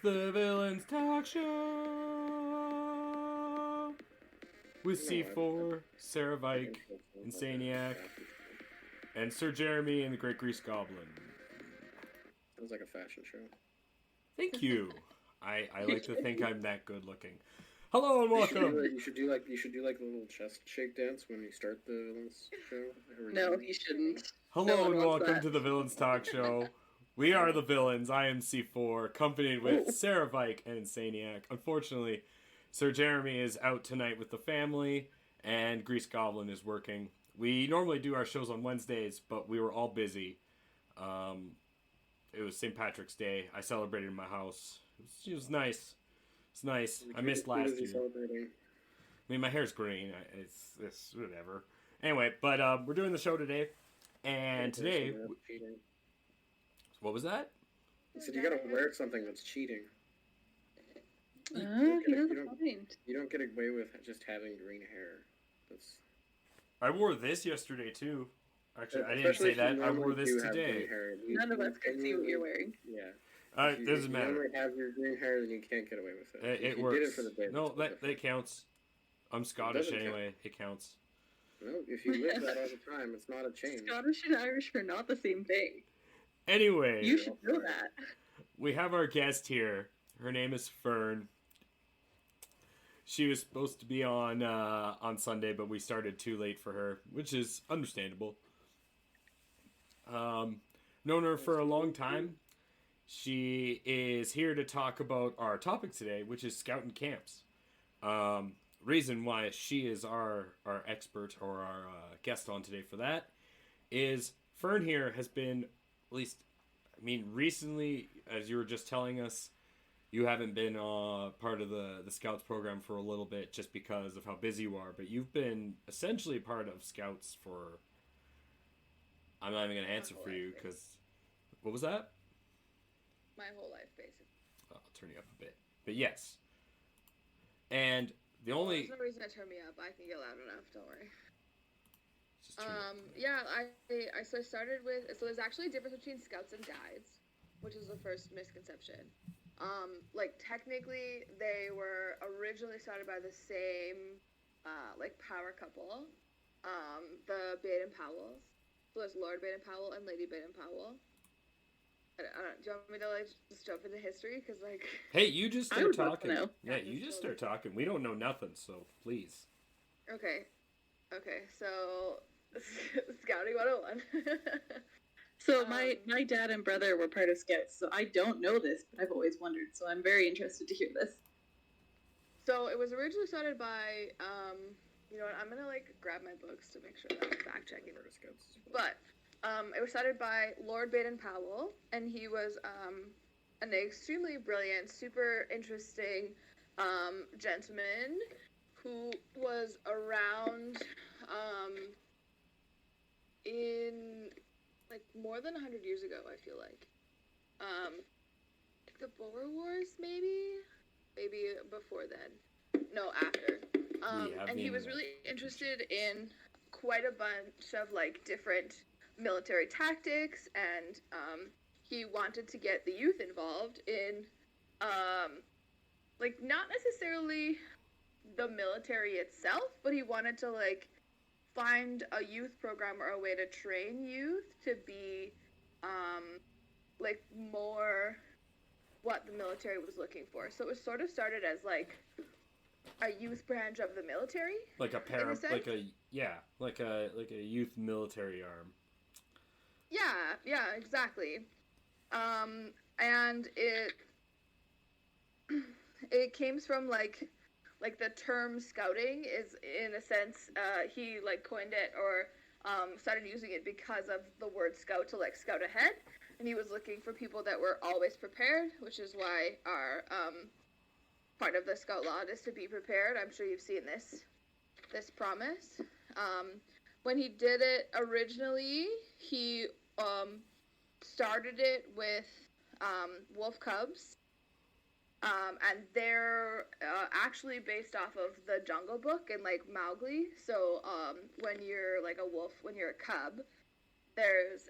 the Villains Talk Show with C4, Sara, Vike, Insanieac, and Sir Jeremy and the Great Grease Goblin. Sounds like a fashion show. Thank you. I like to think I'm that good looking. Hello and welcome. You should do like a little chest shake dance when you start the Villains show. No, you shouldn't. Hello and welcome to the Villains Talk Show. We are the Villains. I am C4, accompanied with Sara, Vike, and Insanieac. Unfortunately, Sir Jeremy is out tonight with the family, and Grease Goblin is working. We normally do our shows on Wednesdays, but we were all busy. It was St. Patrick's Day. I celebrated in my house. It was nice. It's nice. I missed last year. I mean, my hair's green. It's whatever. Anyway, but we're doing the show today, and today. What was that? He said you gotta wear something that's cheating. You don't get away with just having green hair. I wore this yesterday too. Actually, I didn't say that. I wore this today. None of us can see what you're wearing. Yeah. It doesn't matter. If you have your green hair, then you can't get away with it. It works. Did it for the day, no, that counts. I'm Scottish anyway. It counts. No, if you live that all the time, it's not a change. Scottish and Irish are not the same thing. Anyway. You should know that. We have our guest here. Her name is Fern. She was supposed to be on Sunday, but we started too late for her, which is understandable. Known her for a long time. She is here to talk about our topic today, which is scouting camps. Reason why she is our expert or our guest on today for that is Fern here has been, at least, I mean, recently, as you were just telling us, you haven't been part of the Scouts program for a little bit just because of how busy you are, but you've been essentially part of Scouts for, I'm not even going to answer for you because, what was that? My whole life, basically. I'll turn you up a bit. But yes. And the only... There's no reason to turn me up. I can get loud enough, don't worry. So I started with... So there's actually a difference between Scouts and Guides, which is the first misconception. Technically, they were originally started by the same, power couple, the Baden-Powells. So there's Lord Baden-Powell and Lady Baden-Powell. I don't, do you want me to, just jump into history? Because, Hey, you just start talking. Yeah, you just start talking. We don't know nothing, so please. Okay, so, Scouting 101. So my dad and brother were part of Scouts, so I don't know this, but I've always wondered, so I'm very interested to hear this. So it was originally started by, you know what, I'm gonna grab my books to make sure that I'm fact checking. But it was started by Lord Baden-Powell, and he was an extremely brilliant, super interesting gentleman who was around in more than 100 years ago, I feel like. The Boer Wars, maybe before then. No, after. And he was really interested in quite a bunch of different military tactics, and he wanted to get the youth involved in not necessarily the military itself, but he wanted to find a youth program or a way to train youth to be more what the military was looking for. So it was sort of started as a youth branch of the military, like a youth military arm. Yeah, exactly. And it came from the term scouting is, in a sense, he coined it or started using it because of the word scout to scout ahead, and he was looking for people that were always prepared, which is why our part of the scout law is to be prepared. I'm sure you've seen this promise. When he did it originally, he started it with wolf cubs. And they're actually based off of the Jungle Book and Mowgli. So when you're a wolf, when you're a cub, there's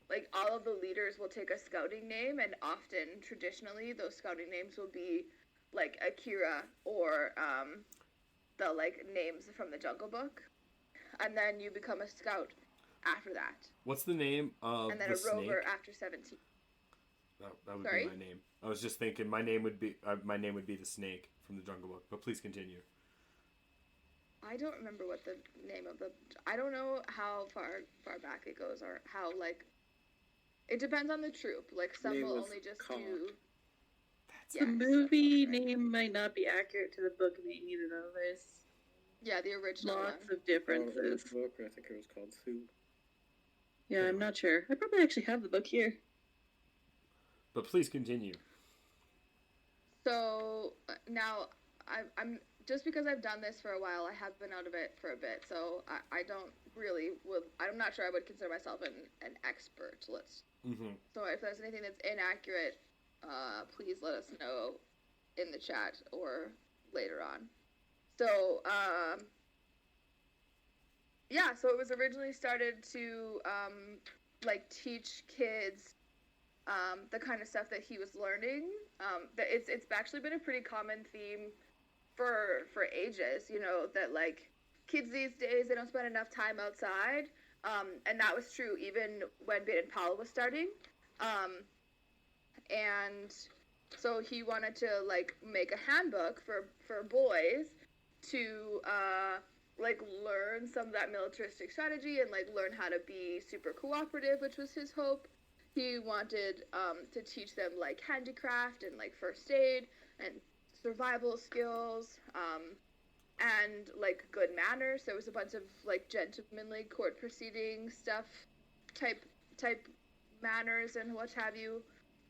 like all of the leaders will take a scouting name, and often traditionally those scouting names will be like Akira or the like names from the Jungle Book, and then you become a scout after that. What's the name of and then the a rover snake? after 17. That would Sorry? be my name. I was just thinking my name would be the snake from the Jungle Book. But please continue. I don't remember what the name of the. I don't know how far back it goes, or how like. It depends on the troop. Like some Name will was only just Cobb. do. That's The Yes, movie that sounds right. name might not be accurate to the book name either, though. There's Yeah, the original lots one. of Oh, in differences. the book, I think it was called Sue. Yeah, I'm not sure. I probably actually have the book here. But please continue. So now I'm just because I've done this for a while, I have been out of it for a bit. So I don't really I'm not sure I would consider myself an expert. Mm-hmm. So if there's anything that's inaccurate, please let us know in the chat or later on. So yeah, so it was originally started to like teach kids the kind of stuff that he was learning. That it's actually been a pretty common theme for ages. You know that like kids these days they don't spend enough time outside, and that was true even when Bait and Powell was starting. And so he wanted to like make a handbook for boys to like learn some of that militaristic strategy and like learn how to be super cooperative, which was his hope. He wanted to teach them like handicraft and like first aid and survival skills, and like good manners. There was a bunch of like gentlemanly court proceeding stuff, type manners and what have you,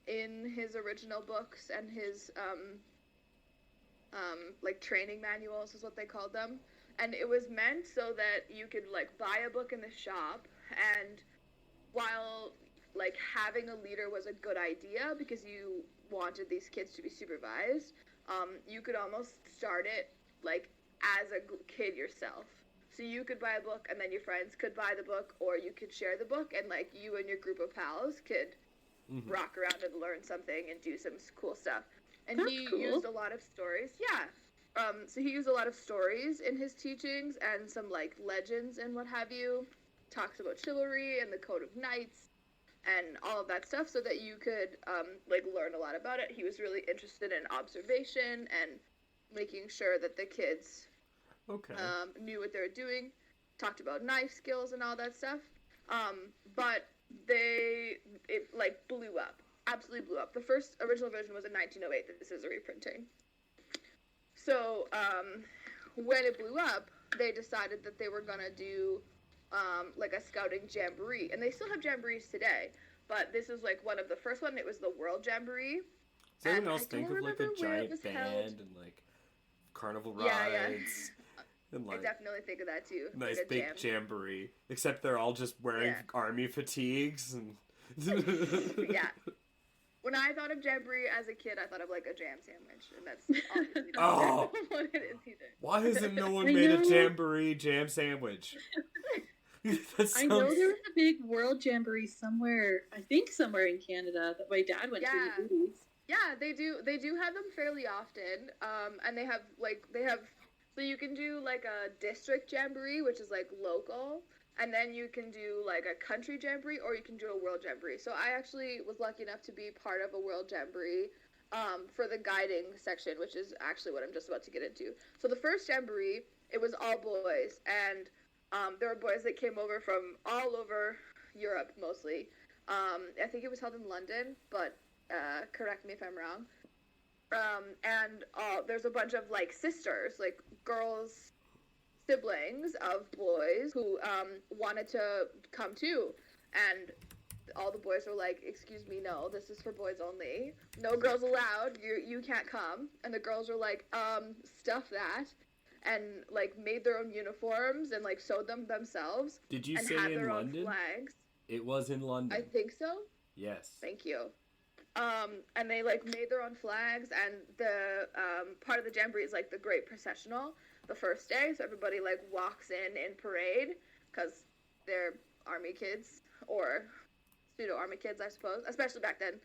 in his original books and his like training manuals is what they called them. And it was meant so that you could like buy a book in the shop, and while like having a leader was a good idea because you wanted these kids to be supervised, you could almost start it like as a kid yourself. So you could buy a book and then your friends could buy the book, or you could share the book and like you and your group of pals could rock around and learn something and do some cool stuff. And That's he cool. used a lot of stories. Yeah. So he used a lot of stories in his teachings and some like legends and what have you. Talks about chivalry and the code of knights and all of that stuff so that you could like learn a lot about it. He was really interested in observation and making sure that the kids knew what they were doing. Talked about knife skills and all that stuff. But it like blew up. Absolutely blew up. The first original version was in 1908. This is a reprinting. So when it blew up, they decided that they were gonna do like a scouting jamboree, and they still have jamborees today. But this is like one of the first one. It was the World Jamboree. Does anyone And else I think don't of like a remember where it giant was band held. and like carnival rides Yeah. and I like definitely think of that too. nice like a big jam. jamboree? Except they're all just wearing army fatigues and. Yeah. When I thought of jamboree as a kid, I thought of like a jam sandwich, and that's obviously Oh. not what it is either. Why hasn't no one I made a know. jamboree jam sandwich? That I know sounds- there was a big world jamboree somewhere. I think somewhere in Canada that my dad went to in the 80s. Yeah, they do have them fairly often, and they have so you can do like a district jamboree, which is like local, and then you can do like a country jamboree, or you can do a world jamboree. So I actually was lucky enough to be part of a world jamboree for the guiding section, which is actually what I'm just about to get into. So the first jamboree, it was all boys, and there were boys that came over from all over Europe mostly. I think it was held in London, but correct me if I'm wrong. And there's a bunch of like sisters, like girls, siblings of boys who wanted to come too. And all the boys were like, excuse me, no, this is for boys only. No girls allowed. You can't come. And the girls were like, stuff that. And like made their own uniforms and like sewed them themselves. Did you and say had in their London? own flags. It was in London. I think so. Yes. Thank you. And they like made their own flags, and the part of the jamboree is like the great processional the first day, so everybody like walks in parade because they're army kids or pseudo army kids, I suppose, especially back then.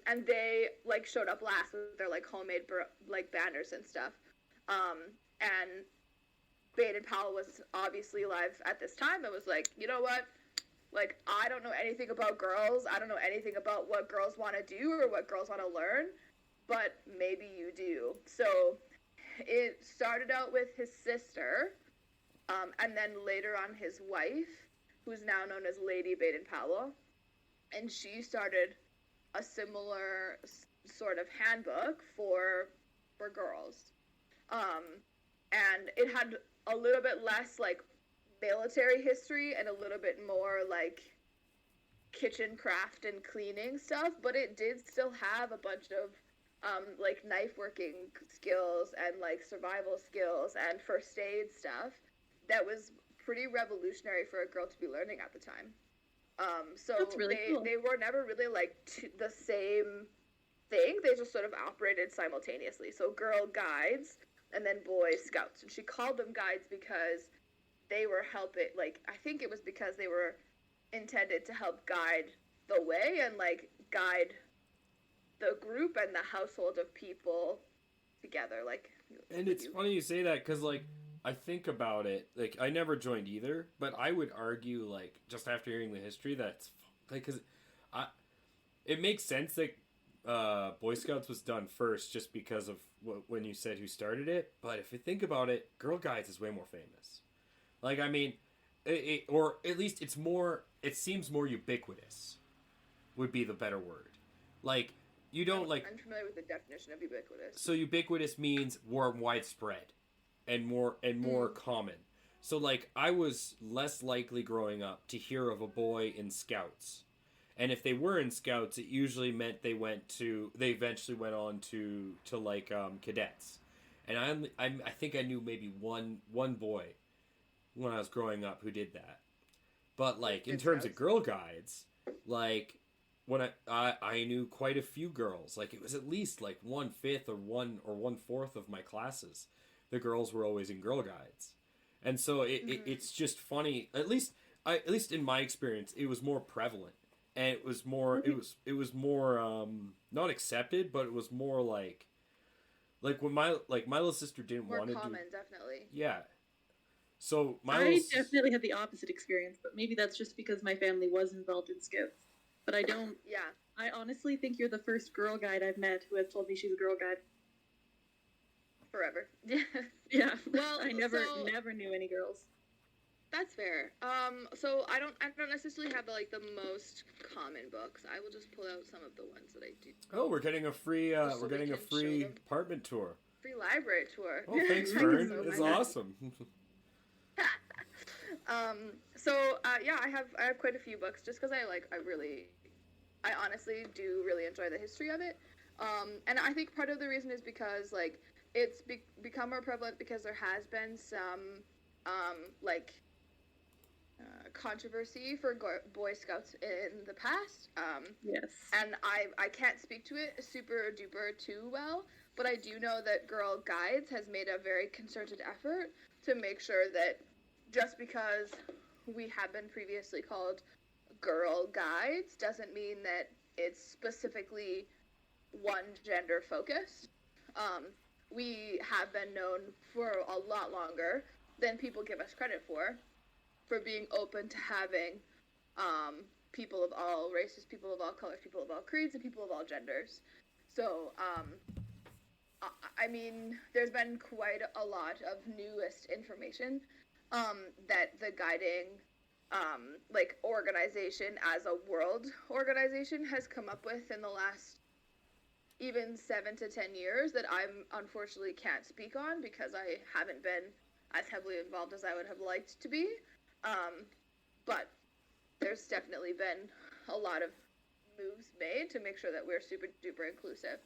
And they like showed up last with their like homemade like banners and stuff. And Baden Powell was obviously alive at this time and was like, you know what? Like, I don't know anything about girls. I don't know anything about what girls want to do or what girls want to learn, but maybe you do. So it started out with his sister, and then later on his wife, who's now known as Lady Baden Powell, and she started a similar sort of handbook for girls. And it had a little bit less like military history and a little bit more like kitchen craft and cleaning stuff, but it did still have a bunch of like knife working skills and like survival skills and first aid stuff that was pretty revolutionary for a girl to be learning at the time. So That's really cool. they were never really like the same thing. They just sort of operated simultaneously. So girl guides and then boy scouts. And she called them guides because they were helping, like, I think it was because they were intended to help guide the way and like guide the group and the household of people together. Like, and it's funny you say that because like I think about it, like I never joined either, but I would argue like just after hearing the history that's like because it makes sense that Boy Scouts was done first just because of when you said who started it, but if you think about it, Girl Guides is way more famous. Like I mean, or at least it's more. It seems more ubiquitous. Would be the better word. Like you don't like. I'm familiar with the definition of ubiquitous. So ubiquitous means more widespread, and more common. So like I was less likely growing up to hear of a boy in Scouts, and if they were in Scouts, it usually meant they eventually went on to like cadets, and I think I knew maybe one boy when I was growing up who did that, but like in terms of Girl Guides, like when I knew quite a few girls, like it was at least like 1/5 or 1/4 of my classes, the girls were always in Girl Guides, and so it's just funny. At least in my experience, it was more prevalent, and it was more it was more not accepted, but it was more like when my little sister didn't want to do definitely. Yeah. So I definitely had the opposite experience, but maybe that's just because my family was involved in Scouts. But I don't. Yeah. I honestly think you're the first girl guide I've met who has told me she's a girl guide. Forever. Yeah. Well, I never knew any girls. That's fair. So I don't necessarily have the most common books. I will just pull out some of the ones that I do. Oh, we're getting a free apartment tour. Free library tour. Oh, thanks, Fern. It's awesome. Yeah, I have quite a few books just because I honestly do really enjoy the history of it. And I think part of the reason is because like it's become more prevalent because there has been some controversy for Boy Scouts in the past. Yes. And I can't speak to it super duper too well, but I do know that Girl Guides has made a very concerted effort to make sure that just because we have been previously called Girl Guides doesn't mean that it's specifically one gender focused. We have been known for a lot longer than people give us credit for being open to having people of all races, people of all colors, people of all creeds, and people of all genders. So, I mean, there's been quite a lot of newest information that the guiding organization as a world organization has come up with in the last even 7 to 10 years that I'm unfortunately can't speak on because I haven't been as heavily involved as I would have liked to be. But there's definitely been a lot of moves made to make sure that we're super duper inclusive.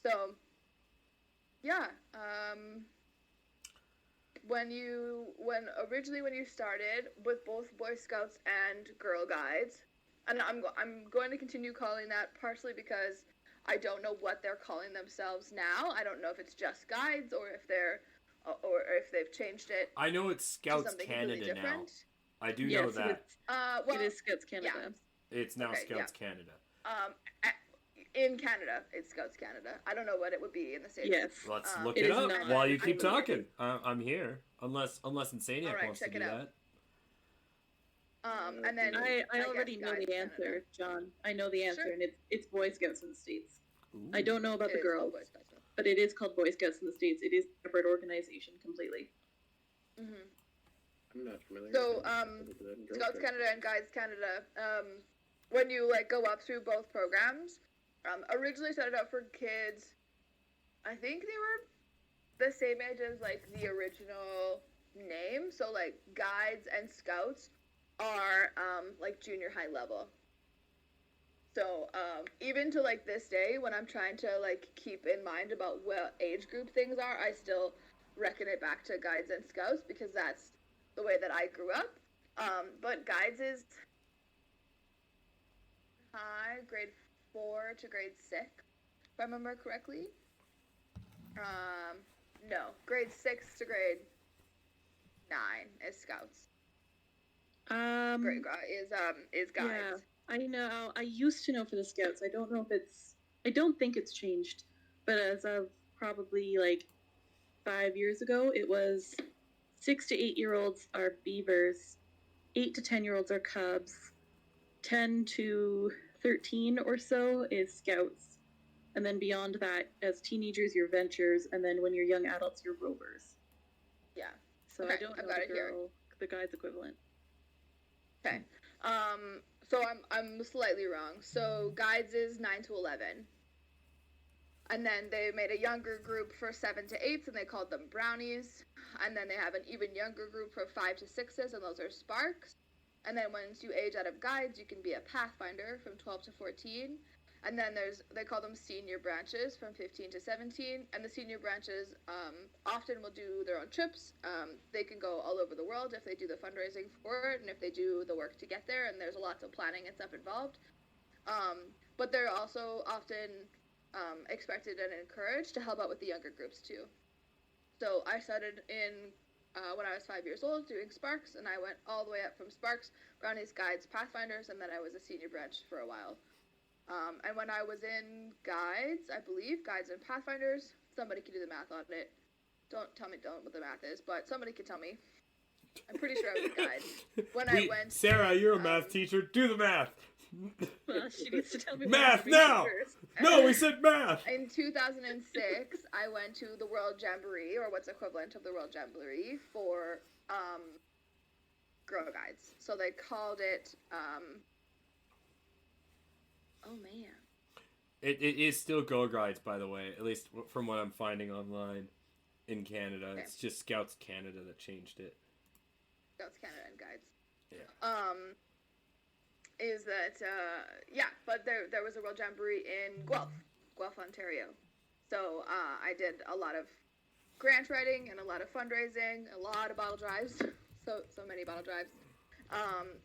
So, yeah. When you started with both Boy Scouts and Girl Guides, and I'm going to continue calling that partially because I don't know what they're calling themselves now. I don't know if it's just guides or if they've changed it. I know it's Scouts Canada now. I do know that. It is Scouts Canada. It's now Okay, Scouts Canada. In Canada, it's Scouts Canada. I don't know what it would be in the States. Yes. Let's look It it is up not. while you keep I- talking. I'm here. Unless Insaniac Alright, wants to check do it out. that. And then I guess already know Guides the Canada. answer, John. I know the answer, Sure. and it's Boy Scouts in the States. Ooh. I don't know about It the is called girls, Boy Scouts. but it is called Boy Scouts in the States. It is a separate organization completely. Mm-hmm. I'm not familiar. So, with that. Scouts Canada and Guides Canada, when you like go up through both programs, originally started out for kids. I think they were the same age as like the original name. So like Guides and Scouts are like junior high level. So even to like this day, when I'm trying to like keep in mind about what age group things are, I still reckon it back to Guides and Scouts because that's the way that I grew up. But Guides is grade 4 to grade 6, if I remember correctly. No, grade 6 to grade 9 is Scouts. Grade is Guides. Yeah, I know. I used to know for the Scouts. I don't know if it's. I don't think it's changed, but as of probably like 5 years ago, it was 6 to 8-year-olds are Beavers, 8 to 10-year-olds are Cubs, 10 to 13 or so is Scouts, and then beyond that, as teenagers, you're Ventures, and then when you're young adults, you're Rovers. Yeah. So Okay, I don't I've know got the it here. the guy's equivalent. Okay. So I'm slightly wrong. So Guides is 9 to 11. And then they made a younger group for 7 to 8s, and they called them Brownies. And then they have an even younger group for 5 to 6s, and those are Sparks. And then once you age out of Guides, you can be a Pathfinder from 12 to 14. And then they call them senior branches from 15 to 17. And the senior branches often will do their own trips. They can go all over the world if they do the fundraising for it and if they do the work to get there. And there's lots of planning and stuff involved. But they're also often expected and encouraged to help out with the younger groups too. So I started in when I was 5 years old doing Sparks, and I went all the way up from Sparks, Brownies, Guides, Pathfinders, and then I was a senior branch for a while. And when I was in Guides, I believe, Guides and Pathfinders, somebody can do the math on it. Don't tell me what the math is, but somebody can tell me. I'm pretty sure I was in Guides. I went... Sarah, you're a math teacher. Do the math. Well, she needs to tell me Math what now! first. No, we said math! In 2006, I went to the World Jamboree, or what's equivalent of the World Jamboree, for Girl Guides. So they called it... Oh, man. It is still Go Guides, by the way, at least from what I'm finding online in Canada. Okay. It's just Scouts Canada that changed it. Scouts Canada and Guides. Yeah. Is that, but there was a World Jamboree in Guelph, Ontario. So I did a lot of grant writing and a lot of fundraising, a lot of bottle drives, so many bottle drives,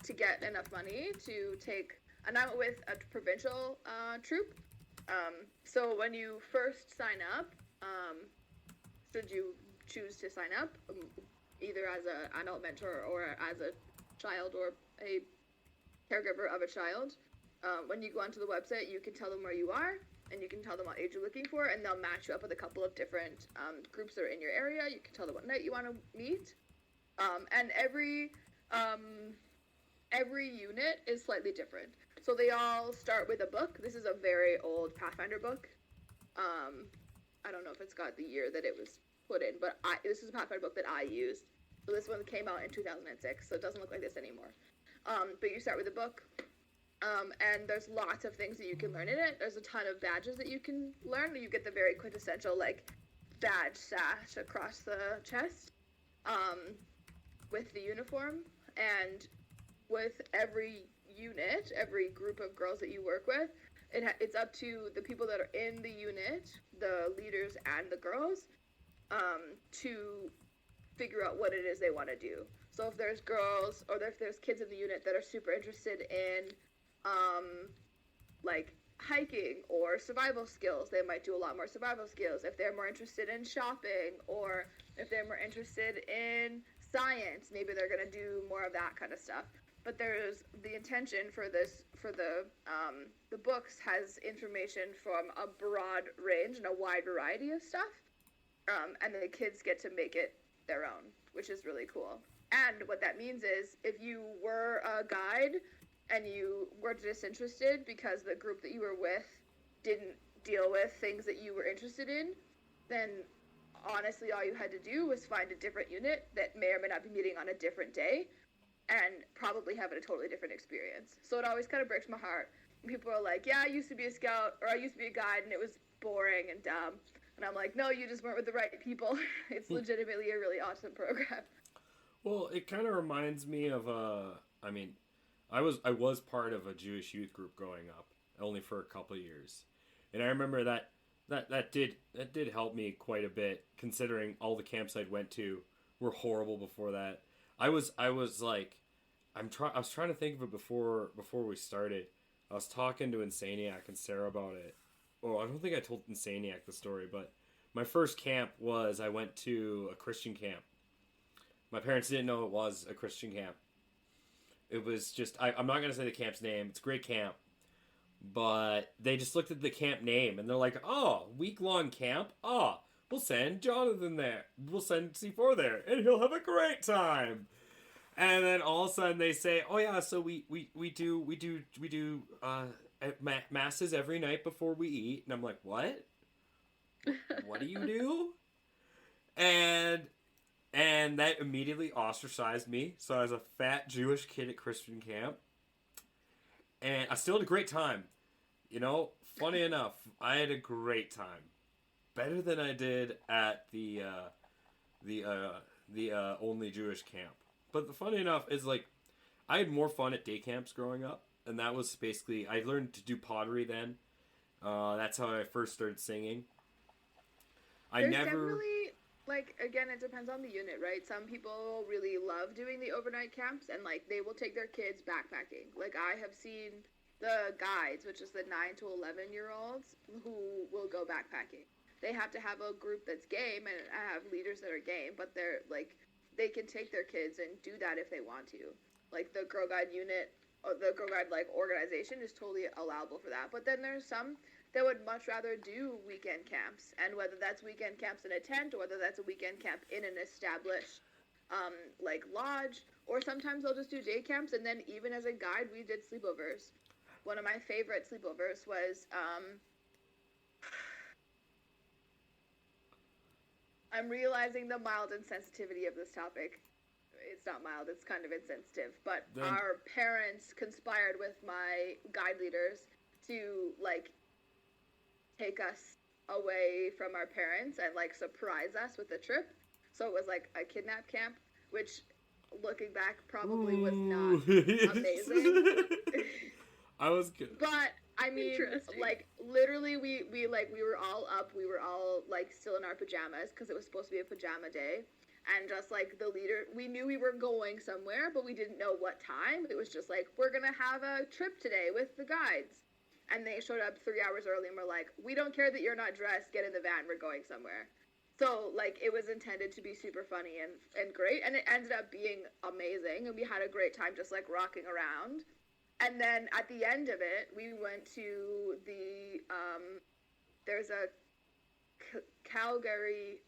to get enough money to take... And I went with a provincial troop. So when you first sign up, should you choose to sign up, either as an adult mentor or as a child or a caregiver of a child, when you go onto the website, you can tell them where you are, and you can tell them what age you're looking for, and they'll match you up with a couple of different groups that are in your area. You can tell them what night you want to meet, and every unit is slightly different. So they all start with a book. This is a very old Pathfinder book. I don't know if it's got the year that it was put in, but this is a Pathfinder book that I used. So this one came out in 2006, so it doesn't look like this anymore. But you start with a book, and there's lots of things that you can learn in it. There's a ton of badges that you can learn. You get the very quintessential, like, badge sash across the chest with the uniform. And with every unit, every group of girls that you work with, it's up to the people that are in the unit, the leaders and the girls, to figure out what it is they want to do. So if there's girls, or if there's kids in the unit that are super interested in, like, hiking or survival skills, they might do a lot more survival skills. If they're more interested in shopping, or if they're more interested in science, maybe they're going to do more of that kind of stuff. but there's the intention for the books has information from a broad range and a wide variety of stuff, and the kids get to make it their own, which is really cool. And what that means is if you were a guide and you were disinterested because the group that you were with didn't deal with things that you were interested in, then honestly all you had to do was find a different unit that may or may not be meeting on a different day and probably having a totally different experience. So it always kind of breaks my heart when people are like, yeah, I used to be a scout or I used to be a guide and it was boring and dumb. And I'm like, no, you just weren't with the right people. It's legitimately a really awesome program. Well, it kind of reminds me of I mean, I was part of a Jewish youth group growing up, only for a couple of years, and I remember that did help me quite a bit, considering all the camps I'd went to were horrible before that. I was like, I was trying to think of it before we started. I was talking to Insanieac and Sara about it. Oh, I don't think I told Insanieac the story, but my first camp was I went to a Christian camp. My parents didn't know it was a Christian camp. It was just, I'm not going to say the camp's name. It's a great camp. But they just looked at the camp name and they're like, oh, week-long camp? Oh, we'll send Jonathan there. We'll send C4 there and he'll have a great time. And then all of a sudden they say, oh yeah, so we do masses every night before we eat. And I'm like, what? What do you do? And that immediately ostracized me. So I was a fat Jewish kid at Christian camp. And I still had a great time. You know, funny enough, I had a great time. Better than I did at the only Jewish camp. But the funny enough is, like, I had more fun at day camps growing up. And that was basically, I learned to do pottery then. That's how I first started singing. Definitely, like, again, it depends on the unit, right? Some people really love doing the overnight camps, and, like, they will take their kids backpacking. Like, I have seen the guides, which is the 9 to 11-year-olds, who will go backpacking. They have to have a group that's game, and I have leaders that are game, but they're, like, they can take their kids and do that if they want to. Like, the Girl Guide unit, or the Girl Guide, like, organization is totally allowable for that. But then there's some that would much rather do weekend camps, and whether that's weekend camps in a tent or whether that's a weekend camp in an established like lodge, or sometimes they'll just do day camps. And then even as a guide, we did sleepovers. One of my favorite sleepovers was I'm realizing the mild insensitivity of this topic. It's not mild, it's kind of insensitive, but our parents conspired with my guide leaders to, like, take us away from our parents and, like, surprise us with a trip. So it was like a kidnap camp, which, looking back, probably was not amazing. I was good. But I mean, like, literally, we were all up, we were all, like, still in our pajamas because it was supposed to be a pajama day. And just, like, the leader, we knew we were going somewhere, but we didn't know what time. It was just like, we're gonna have a trip today with the guides. And they showed up 3 hours early and were like, we don't care that you're not dressed, get in the van, we're going somewhere. So, like, it was intended to be super funny and great, and it ended up being amazing, and we had a great time just, like, rocking around. And then at the end of it, we went to the, there's a Calgary,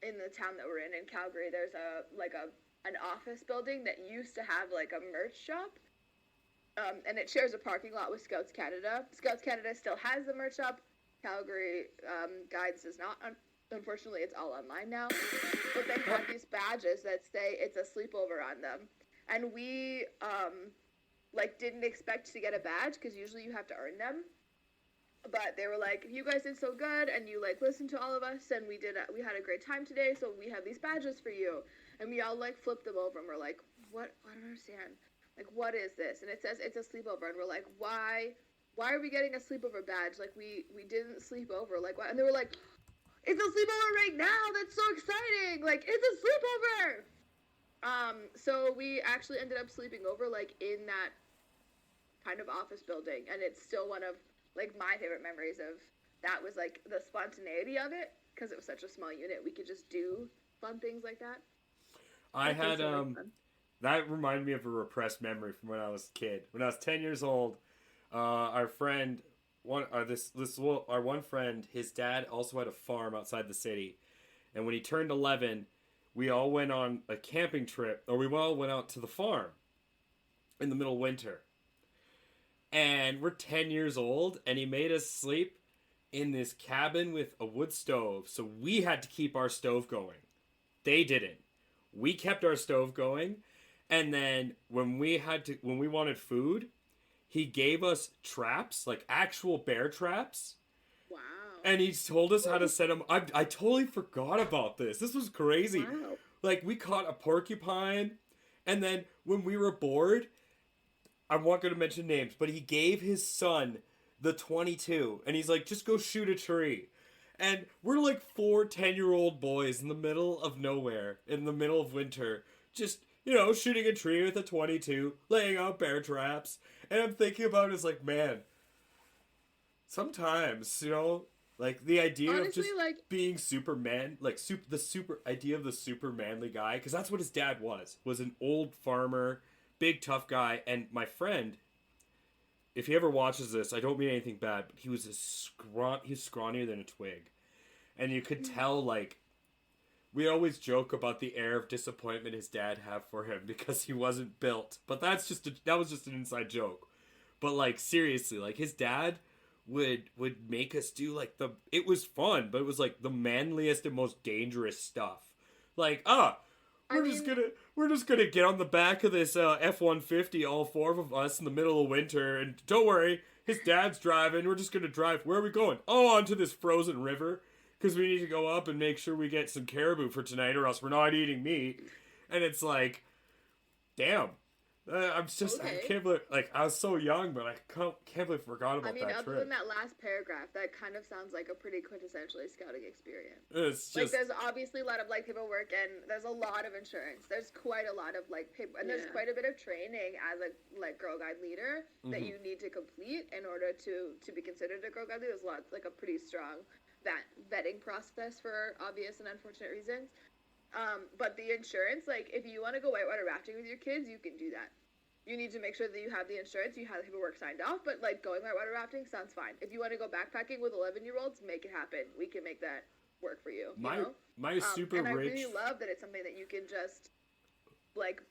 in the town that we're in Calgary, there's an office building that used to have, like, a merch shop. And it shares a parking lot with Scouts Canada. Scouts Canada still has the merch shop. Calgary Guides does not. Unfortunately, it's all online now. But they have these badges that say it's a sleepover on them. And we, like, didn't expect to get a badge because usually you have to earn them. But they were like, you guys did so good, and you, like, listened to all of us, and we had a great time today, so we have these badges for you. And we all, like, flipped them over, and we're like, what? I don't understand. Like, what is this? And it says it's a sleepover. And we're like, why are we getting a sleepover badge? Like, we didn't sleep over. Like, why? And they were like, it's a sleepover right now. That's so exciting. Like, it's a sleepover. So we actually ended up sleeping over, like, in that kind of office building. And it's still one of, like, my favorite memories of that was, like, the spontaneity of it. Because it was such a small unit. We could just do fun things like that. I had, that reminded me of a repressed memory from when I was a kid. When I was 10 years old, our friend, our one friend, his dad also had a farm outside the city. And when he turned 11, we all went on a camping trip, or we all went out to the farm in the middle of winter. And we're 10 years old, and he made us sleep in this cabin with a wood stove. So we had to keep our stove going. They didn't. We kept our stove going. And then when we wanted food, he gave us traps, like actual bear traps. Wow. And he told us how to set them. I totally forgot about this. This was crazy. Wow. Like, we caught a porcupine. And then when we were bored, I'm not going to mention names, but he gave his son the 22. And he's like, just go shoot a tree. And we're like 4 10-year-old boys in the middle of nowhere, in the middle of winter, just, shooting a tree with a 22, laying out bear traps. And I'm thinking about it as like, man, sometimes, like the idea Honestly, of just like, being Superman, like the super idea of the super manly guy, because that's what his dad was an old farmer, big tough guy. And my friend, if he ever watches this, I don't mean anything bad, but he was he's scrawnier than a twig. And you could tell, like, we always joke about the air of disappointment his dad had for him because he wasn't built. But that was just an inside joke. But, like, seriously, like, his dad would make us do, like, it was fun, but it was, like, the manliest and most dangerous stuff. Like, we're just gonna get on the back of this F-150, all 4 of us in the middle of winter, and don't worry, his dad's driving. We're just gonna drive. Where are we going? Oh, onto this frozen river, because we need to go up and make sure we get some caribou for tonight, or else we're not eating meat. And it's like, damn. I can't believe, like, I was so young, but I can't believe I forgot about that trip. Other than that last paragraph, that kind of sounds like a pretty quintessentially scouting experience. It's just, like, there's obviously a lot of, like, paperwork, and there's a lot of insurance. There's quite a lot of, like, paper, and there's quite a bit of training as a, like, Girl Guide leader that you need to complete in order to be considered a Girl Guide leader. There's like, a pretty strong vetting process for obvious and unfortunate reasons. But the insurance, like, if you want to go whitewater rafting with your kids, you can do that. You need to make sure that you have the insurance, you have the paperwork signed off, but, like, going whitewater rafting sounds fine. If you want to go backpacking with 11-year-olds, make it happen. We can make that work for you. My super and rich. I really love that it's something that you can just, like,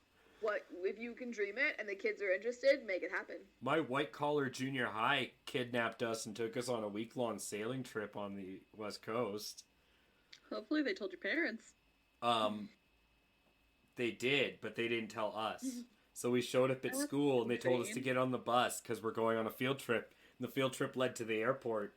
if you can dream it and the kids are interested, make it happen. My white collar junior high kidnapped us and took us on a week-long sailing trip on the West Coast. Hopefully they told your parents. They did, but they didn't tell us. So we showed up at school and they told us to get on the bus because we're going on a field trip. And the field trip led to the airport.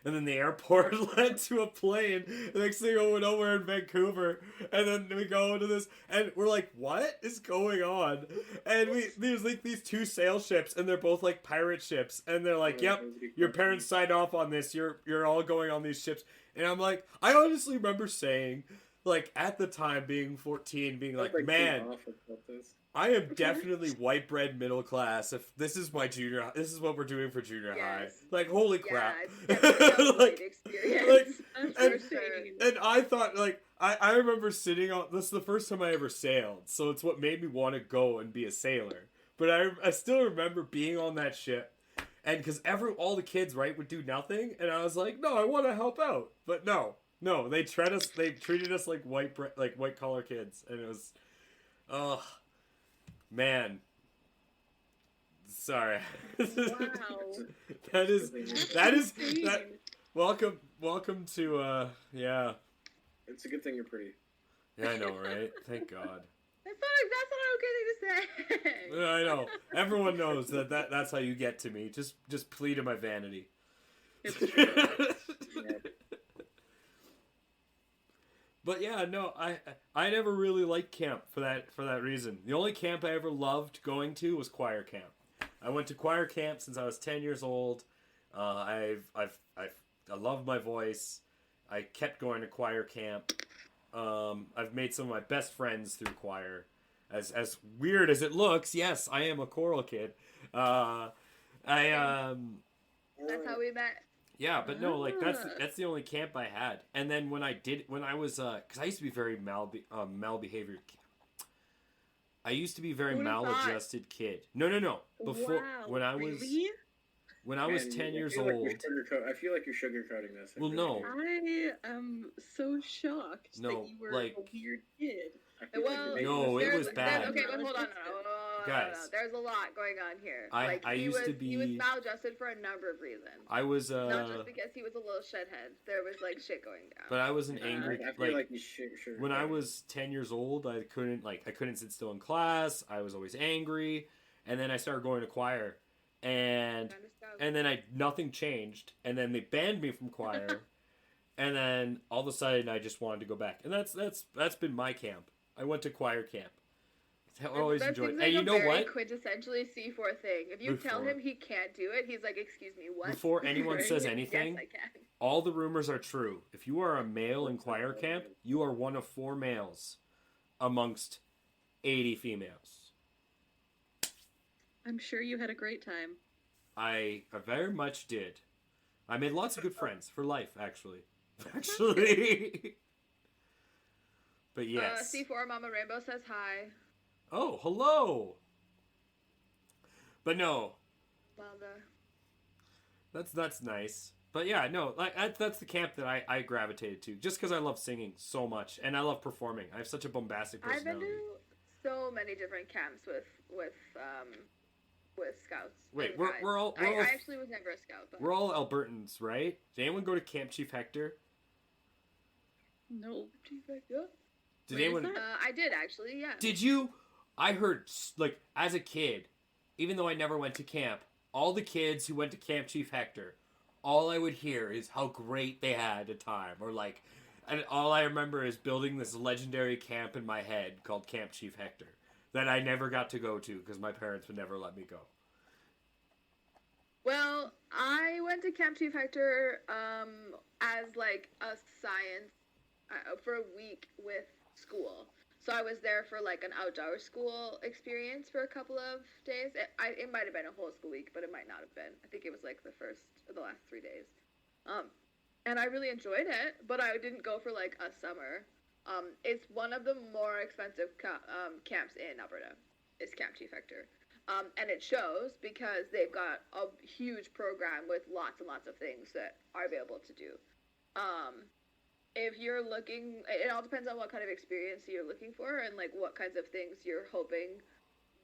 And then the airport led to a plane. The next thing we know, we're in Vancouver. And then we go into this, and we're like, what is going on? And there's like these 2 sail ships, and they're both like pirate ships. And they're like, yep, your parents signed off on this. You're all going on these ships. And I'm like, I honestly remember saying, like, at the time, being 14, being like, man, I am definitely white bread middle class. If this is my this is what we're doing for junior high. Like, holy crap. Like, experience. And I thought, like, I remember sitting on, this is the first time I ever sailed. So it's what made me want to go and be a sailor. But I still remember being on that ship. And because all the kids, right, would do nothing. And I was like, no, I want to help out. But no, they treated us like white collar kids. And it was, man, sorry. Wow. that is welcome to yeah. It's a good thing you're pretty. Yeah, I know, right? Thank God. That's not an okay thing to say. Yeah, I know. Everyone knows that's how you get to me. Just plea to my vanity. It's true. But yeah, no, I never really liked camp for that reason. The only camp I ever loved going to was choir camp. I went to choir camp since I was 10 years old. I love my voice. I kept going to choir camp. I've made some of my best friends through choir. As weird as it looks, yes, I am a choral kid. That's how we met. Yeah, but no, like that's the only camp I had. And then when I was, because I used to be very malbehaved. I used to be a very Who would've thought? maladjusted kid. No. Before Wow, when I was really? when I was Man, 10 years I feel old. I feel like you're sugarcoating this. Well, no. I am so shocked No, that you were like- a weird kid. I feel Well, like you're making No, this it up. was bad. Okay, but hold on. No. Guys. There's a lot going on here. I he used was, to be- He was maladjusted for a number of reasons. I was Not just because he was a little shithead. There was like shit going down. but I was an angry I feel like like you should. when I was 10 years old, I couldn't sit still in class. I was always angry, and then I started going to choir, and then nothing changed, and then they banned me from choir, and then all of a sudden I just wanted to go back, and that's been my camp. I went to choir camp. I always that enjoyed. seems And like you a know very what? quintessentially C4 thing. If you tell Before- him he can't do it, he's like, "Excuse me, what?" Before anyone Right? says anything, yes, I can. all the rumors are true. If you are a male in choir camp, you are one of 4 males amongst 80 females. I'm sure you had a great time. I very much did. I made lots of good friends for life, actually. Actually. But yes. C4 Mama Rainbow says hi. Oh, hello. But no, Well, that's nice. But yeah, no, like that's the camp that I gravitated to, just because I love singing so much and I love performing. I have such a bombastic I've been personality. to so many different camps with scouts. Wait, and we're guides. all I actually was never a scout, but we're all Albertans, right? Did anyone go to Camp Chief Hector? No. Did Where is anyone? that? I did actually, yeah. Did you? I heard like as a kid, even though I never went to camp, all the kids who went to Camp Chief Hector, all I would hear is how great they had a time, or like, and all I remember is building this legendary camp in my head called Camp Chief Hector that I never got to go to because my parents would never let me go. Well, I went to Camp Chief Hector as like a science for a week with school. So I was there for like an outdoor school experience for a couple of days. It might have been a whole school week, but it might not have been. I think it was like the last 3 days. And I really enjoyed it, but I didn't go for like a summer. It's one of the more expensive camps in Alberta. Is Camp Chief Hector. And it shows because they've got a huge program with lots and lots of things that are available to do. If you're looking, it all depends on what kind of experience you're looking for and like what kinds of things you're hoping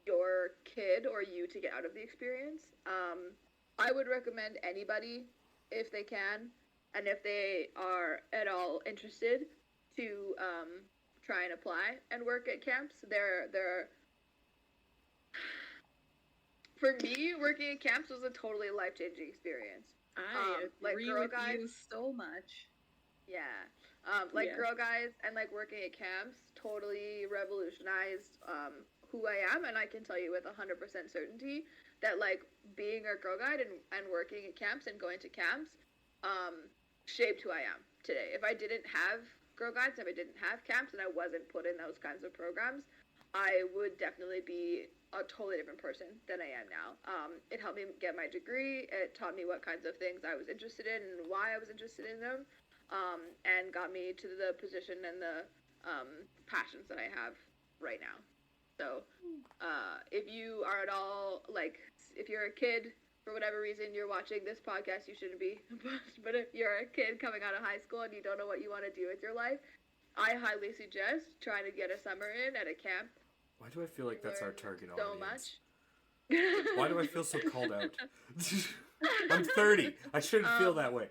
your kid or you to get out of the experience. I would recommend anybody, if they can, and if they are at all interested, to try and apply and work at camps. They're for me, working at camps was a totally life-changing experience. I like agree Girl with Guides. you so much. Yeah. Yeah. Girl Guides and like working at camps totally revolutionized who I am, and I can tell you with 100% certainty that like being a Girl Guide and working at camps and going to camps shaped who I am today. If I didn't have Girl Guides, if I didn't have camps and I wasn't put in those kinds of programs, I would definitely be a totally different person than I am now. It helped me get my degree. It taught me what kinds of things I was interested in and why I was interested in them, and got me to the position and the passions that I have right now. So if you are at all, like, if you're a kid, for whatever reason you're watching this podcast, you shouldn't be, but if you're a kid coming out of high school and you don't know what you want to do with your life, I highly suggest trying to get a summer in at a camp. Why do I feel like that's our target So audience? much. Why do I feel so called out? I'm 30. I shouldn't feel that way.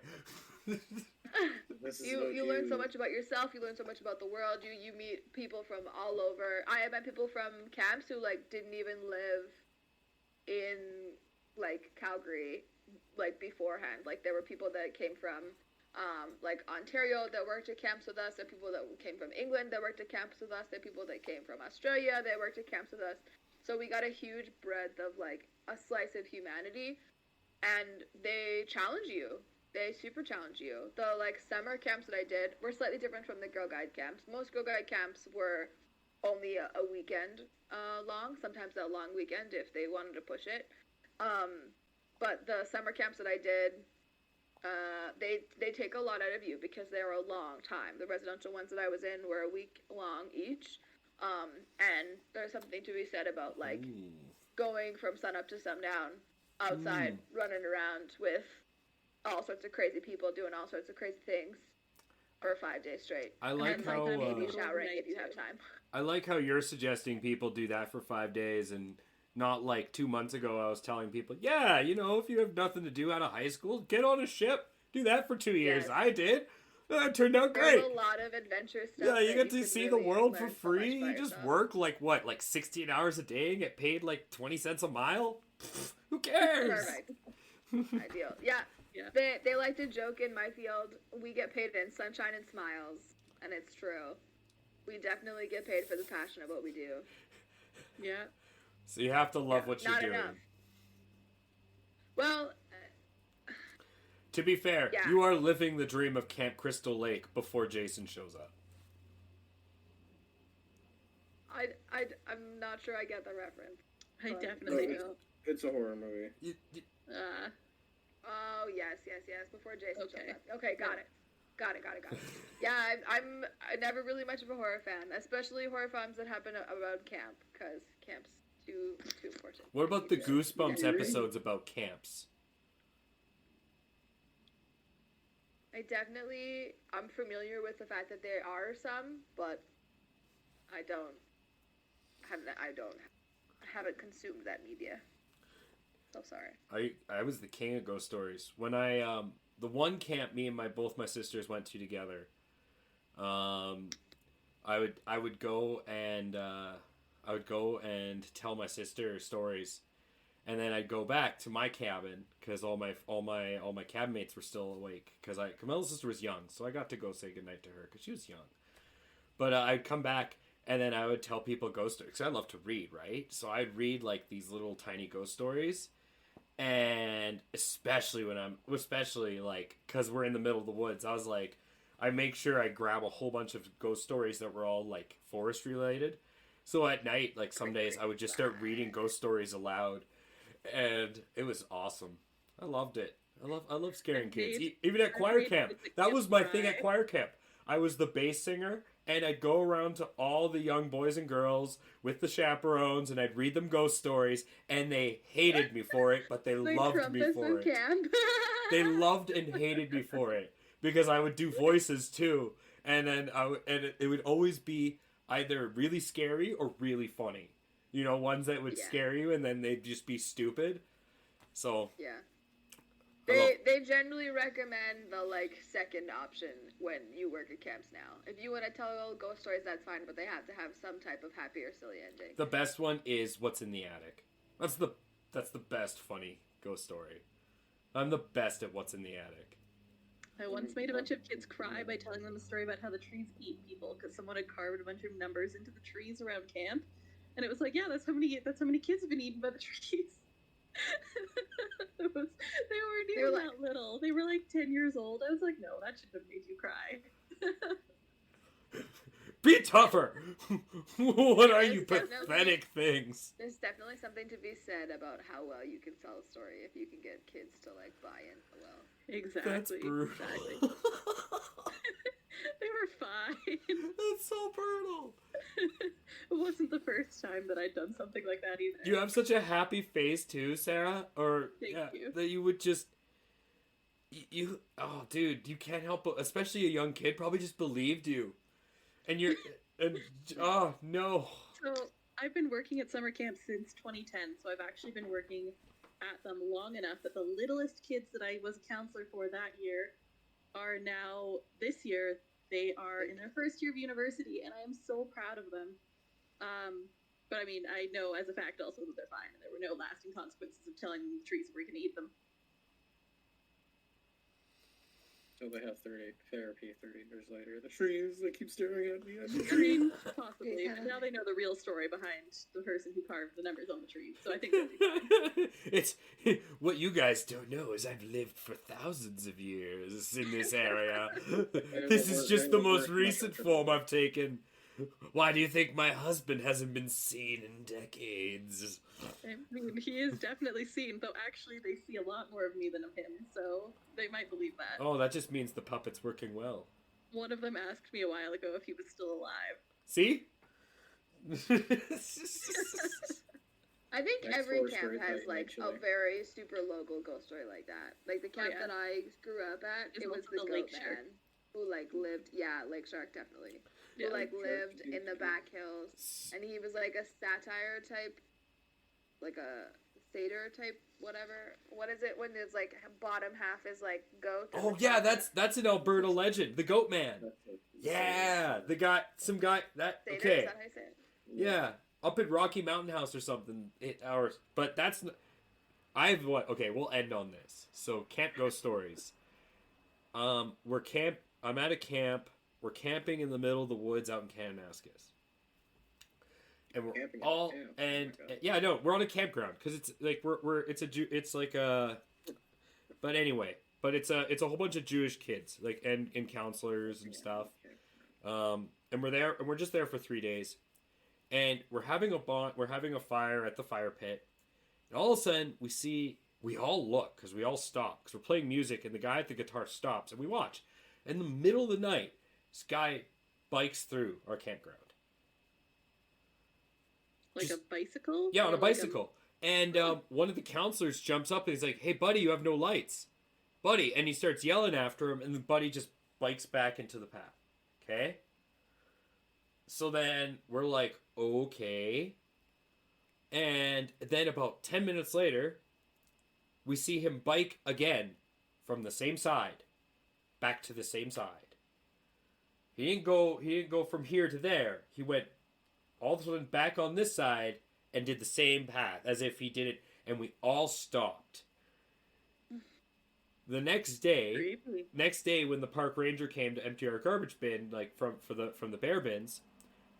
This is You learn so much about yourself. You learn so much about the world. You meet people from all over. I have met people from camps who like didn't even live in like Calgary like beforehand. Like there were people that came from like Ontario that worked at camps with us. There are people that came from England that worked at camps with us. There are people that came from Australia that worked at camps with us. So we got a huge breadth of like a slice of humanity, and they challenge you. They super challenge you. The like summer camps that I did were slightly different from the Girl Guide camps. Most Girl Guide camps were only a weekend long, sometimes a long weekend if they wanted to push it. But the summer camps that I did, they take a lot out of you because they're a long time. The residential ones that I was in were a week long each. And there's something to be said about like Ooh. going from sunup to sundown outside, running around with all sorts of crazy people doing all sorts of crazy things for 5 days straight. I like and how maybe showering if you have time. I like how you're suggesting people do that for 5 days, and not like 2 months ago I was telling people, yeah, you know, if you have nothing to do out of high school, get on a ship, do that for 2 years. Yes. I did. That turned out great. There's a lot of adventure stuff. Yeah, you get to can see really the world for learn so free. much by You just yourself. work like 16 hours a day and get paid like 20 cents a mile. Pfft, who cares? Perfect. Ideal. Yeah. Yeah. They like to joke in my field, we get paid in sunshine and smiles, and it's true. We definitely get paid for the passion of what we do. Yeah. So you have to love what you're not doing. enough. Well, To be fair, Yeah. you are living the dream of Camp Crystal Lake before Jason shows up. I'm not sure I get the reference. I But- definitely No, don't. It's a horror movie. Oh yes. Before Jason Okay. shows up. Okay, got it. Yeah, I'm never really much of a horror fan, especially horror films that happen about camp, because camp's too important. What about the Goosebumps Yeah. episodes about camps? I'm familiar with the fact that there are some, but I haven't consumed that media. So sorry. I was the king of ghost stories. When the one camp me and both my sisters went to together, I would go and tell my sister stories, and then I'd go back to my cabin because all my cabin mates were still awake because my little sister was young, so I got to go say goodnight to her because she was young. But I'd come back and then I would tell people ghost stories because I love to read, right? So I'd read like these little tiny ghost stories. And especially like, because we're in the middle of the woods, I was like, I make sure I grab a whole bunch of ghost stories that were all like forest related. So at night, like some days, I would just start reading ghost stories aloud, and it was awesome. I loved it. I love scaring kids. Even at choir camp, that was my thing at choir camp. I was the bass singer, and I'd go around to all the young boys and girls with the chaperones, and I'd read them ghost stories, and they hated me for it, but they loved me for it. Camp. They loved and hated me for it because I would do voices too, and then it would always be either really scary or really funny. You know, ones that would scare you, and then they'd just be stupid. So yeah. They generally recommend the like second option when you work at camps now. If you want to tell ghost stories, that's fine, but they have to have some type of happy or silly ending. the best one is What's in the Attic. That's the best funny ghost story. I'm the best at What's in the Attic. I once made a bunch of kids cry by telling them a story about how the trees eat people because someone had carved a bunch of numbers into the trees around camp, and it was like, yeah, that's how many kids have been eaten by the trees. They weren't even that little. They were like 10 years old. I was like, no, that shouldn't have made you cry. Be tougher! What are There's you definitely- pathetic things? There's definitely something to be said about how well you can tell a story if you can get kids to like buy in well. Exactly. That's brutal. Exactly. They were fine. That's so brutal. It wasn't the first time that I'd done something like that either. You have such a happy face too, Sarah. Or Thank you. that you would just oh dude, you can't help but, especially a young kid, probably just believed you. And oh no. So I've been working at summer camp since 2010, so I've actually been working at them long enough that the littlest kids that I was a counselor for that year are now, this year, they are in their first year of university, and I am so proud of them. But I mean, I know as a fact also that they're fine, and there were no lasting consequences of telling them the trees were going to eat them. So they have therapy 30 years later. The trees, they keep staring at me. I mean, possibly. But now they know the real story behind the person who carved the numbers on the trees, so I think they'll be fine. It's what you guys don't know is I've lived for thousands of years in this area. This is just the most recent form I've taken. Why do you think my husband hasn't been seen in decades? I mean, he is definitely seen, though actually they see a lot more of me than of him, so they might believe that. Oh, that just means the puppet's working well. One of them asked me a while ago if he was still alive. See? I think Next every horror camp story has fight, like actually. a very super local ghost story like that. Like the camp yeah. that I grew up at, There's it was also the the goat lake shark. man who like lived. Yeah, Lake Shark definitely. Yeah. Who like Shark, lived dude, in the dude. back hills, and he was like a satire type, like a satyr type, whatever. What is it when it's like bottom half is like goat? and Oh the yeah, top that's an Alberta legend, the Goat Man. That's it. Yeah, the guy, some guy that satyr, okay, Is that how you say it? yeah, up at Rocky Mountain House or something. But that's I've what? Okay, we'll end on this. So camp ghost stories. I'm at a camp. We're camping in the middle of the woods out in Kananaskis. And we're Camping at all the camp. and Oh my God. yeah, no, we're on a campground because it's like it's like a. But anyway, it's a whole bunch of Jewish kids like and counselors and stuff. And we're there and we're just there for 3 days, and we're having a fire at the fire pit, and all of a sudden we all look because we all stop because we're playing music, and the guy at the guitar stops and we watch. In the middle of the night, this guy bikes through our campground. Like Just- a bicycle? Yeah, on Or a like bicycle. And one of the counselors jumps up and he's like, "Hey, buddy, you have no lights, buddy!" And he starts yelling after him, and the buddy just bikes back into the path. Okay. So then we're like, okay. And then about 10 minutes later, we see him bike again from the same side back to the same side. He didn't go from here to there. He went all of a sudden back on this side and did the same path as if he did it, and we all stopped. The next day when the park ranger came to empty our garbage bin, like from the bear bins,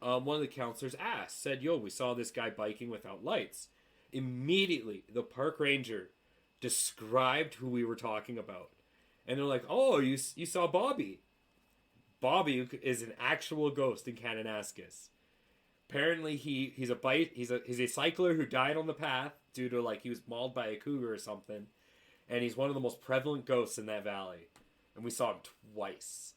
one of the counselors said, "Yo, we saw this guy biking without lights." Immediately, the park ranger described who we were talking about, and they're like, "Oh, you saw Bobby." Bobby is an actual ghost in Kananaskis. Apparently, he's a cycler who died on the path due to like he was mauled by a cougar or something, and he's one of the most prevalent ghosts in that valley, and we saw him twice.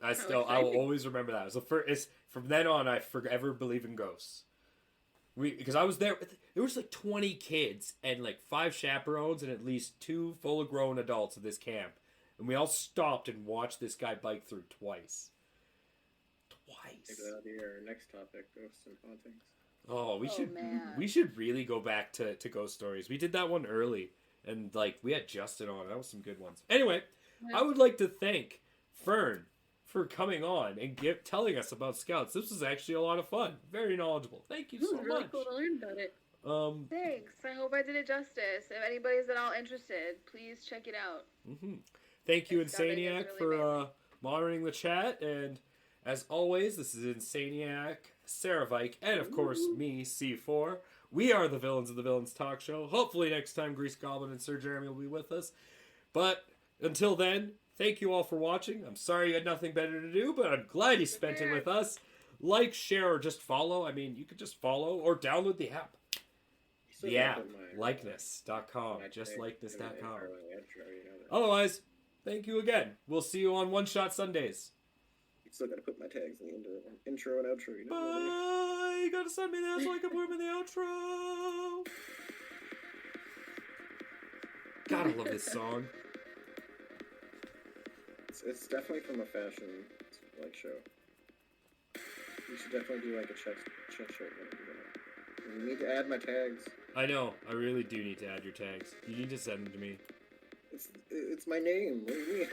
I will exciting. always remember that. From then on, I forever believe in ghosts. Because I was there, there was like 20 kids and like 5 chaperones and at least 2 full grown adults at this camp, and we all stopped and watched this guy bike through twice. Maybe that'll be our next topic: ghosts and hauntings. Oh, Man. we should really go back to ghost stories. We did that one early, and like we had Justin on. That was some good ones. Anyway, I would like to thank Fern for coming on and telling us about scouts. This was actually a lot of fun. Very knowledgeable. Thank you It was so really much. cool to learn about it. Thanks. I hope I did it justice. If anybody's at all interested, please check it out. Thank you, Scouting is Insaniac, really for amazing. monitoring the chat. And as always, this is Insaniac, Sara Vike, and of course me, C4. We are the Villains of the Villains Talk Show. Hopefully next time Grease Goblin and Sir Jeremy will be with us. But until then, thank you all for watching. I'm sorry you had nothing better to do, but I'm glad you spent it with us. Like, share, or just follow. I mean, you could just follow or download the app. Still The gotta app, put my likeness.com, my just tag likeness.com. in the intro, you know that. Otherwise, thank you again. We'll see you on One Shot Sundays. You still gotta put my tags in the intro and outro. You know what I mean? Bye! You gotta send me that so I can put them in the outro. God, I love this song. It's definitely from a fashion like show. You should definitely do like a chest shirt. You need to add my tags. I know. I really do need to add your tags. You need to send them to me. It's my name. What do you mean?